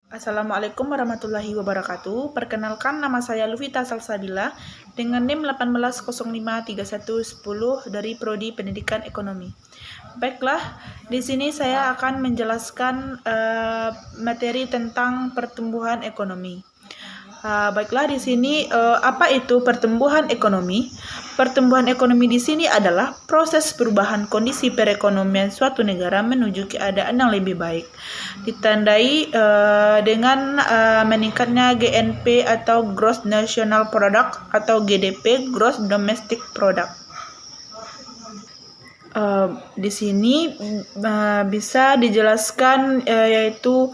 Assalamualaikum warahmatullahi wabarakatuh. Perkenalkan, nama saya Luvita Salsabila dengan NIM 18053110 dari Prodi Pendidikan Ekonomi. Baiklah, di sini saya akan menjelaskan materi tentang pertumbuhan ekonomi. Baiklah, di sini apa itu pertumbuhan ekonomi? Pertumbuhan ekonomi di sini adalah proses perubahan kondisi perekonomian suatu negara menuju keadaan yang lebih baik, ditandai dengan meningkatnya GNP atau Gross National Product atau GDP, Gross Domestic Product. Di sini bisa dijelaskan yaitu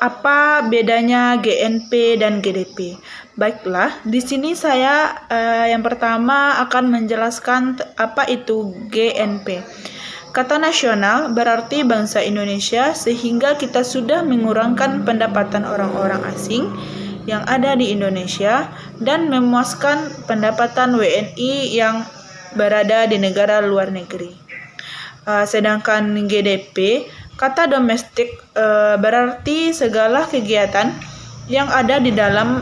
apa bedanya GNP dan GDP. Baiklah, di sini saya yang pertama akan menjelaskan apa itu GNP. Kata nasional berarti bangsa Indonesia, sehingga kita sudah mengurangkan pendapatan orang-orang asing yang ada di Indonesia dan memuaskan pendapatan WNI yang berada di negara luar negeri. Sedangkan GDP, kata domestik berarti segala kegiatan yang ada di dalam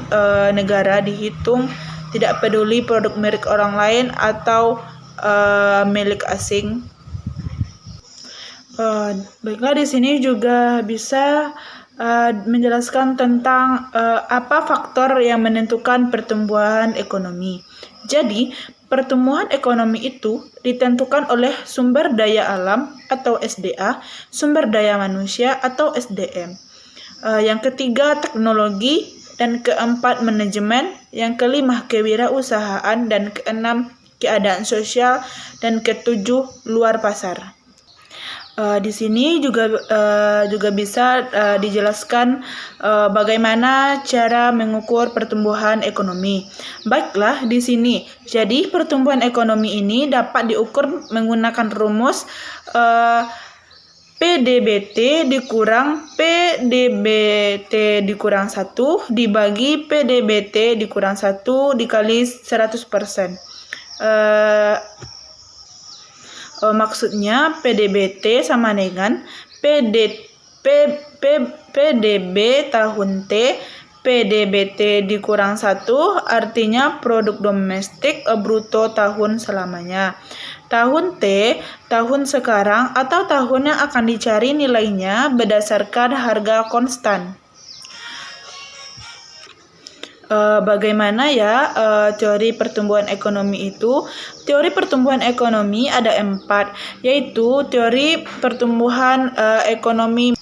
negara dihitung, tidak peduli produk milik orang lain atau milik asing. Baiklah, di sini juga bisa menjelaskan tentang apa faktor yang menentukan pertumbuhan ekonomi. Jadi, pertumbuhan ekonomi itu ditentukan oleh sumber daya alam atau SDA, sumber daya manusia atau SDM. Yang ketiga, teknologi, dan keempat, manajemen, yang kelima, kewirausahaan, dan keenam, keadaan sosial, dan ketujuh, luar pasar. Di sini juga bisa dijelaskan bagaimana cara mengukur pertumbuhan ekonomi. Baiklah, di sini. Jadi, pertumbuhan ekonomi ini dapat diukur menggunakan rumus PDBT dikurang PDBT dikurang 1 dibagi PDBT dikurang 1 dikali 100%. Maksudnya PDBT sama dengan PDB tahun T, PDBT dikurang 1 artinya produk domestik bruto tahun selamanya. Tahun T, tahun sekarang atau tahun yang akan dicari nilainya berdasarkan harga konstan. Bagaimana ya teori pertumbuhan ekonomi itu? Teori pertumbuhan ekonomi ada 4, yaitu teori pertumbuhan ekonomi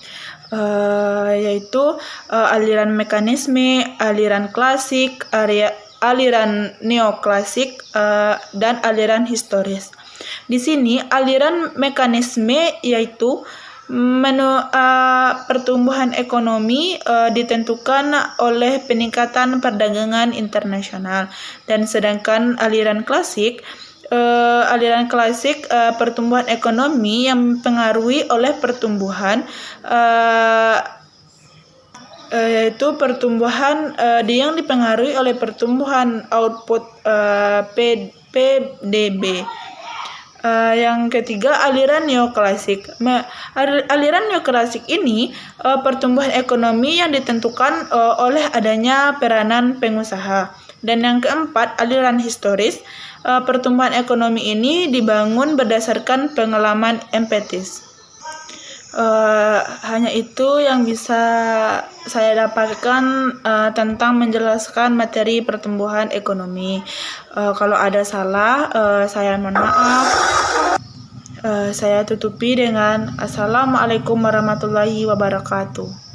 yaitu aliran mekanisme, aliran klasik, aliran neoklasik, dan aliran historis. Di sini aliran mekanisme yaitu pertumbuhan ekonomi ditentukan oleh peningkatan perdagangan internasional, dan sedangkan aliran klasik pertumbuhan ekonomi yang dipengaruhi oleh pertumbuhan yaitu pertumbuhan yang dipengaruhi oleh pertumbuhan output PDB. Yang ketiga, aliran neoklasik. Aliran neoklasik ini pertumbuhan ekonomi yang ditentukan oleh adanya peranan pengusaha. Dan yang keempat, aliran historis. Pertumbuhan ekonomi ini dibangun berdasarkan pengalaman empiris. Hanya itu yang bisa saya dapatkan tentang menjelaskan materi pertumbuhan ekonomi. Kalau ada salah, saya mohon maaf. Saya tutupi dengan Assalamualaikum warahmatullahi wabarakatuh.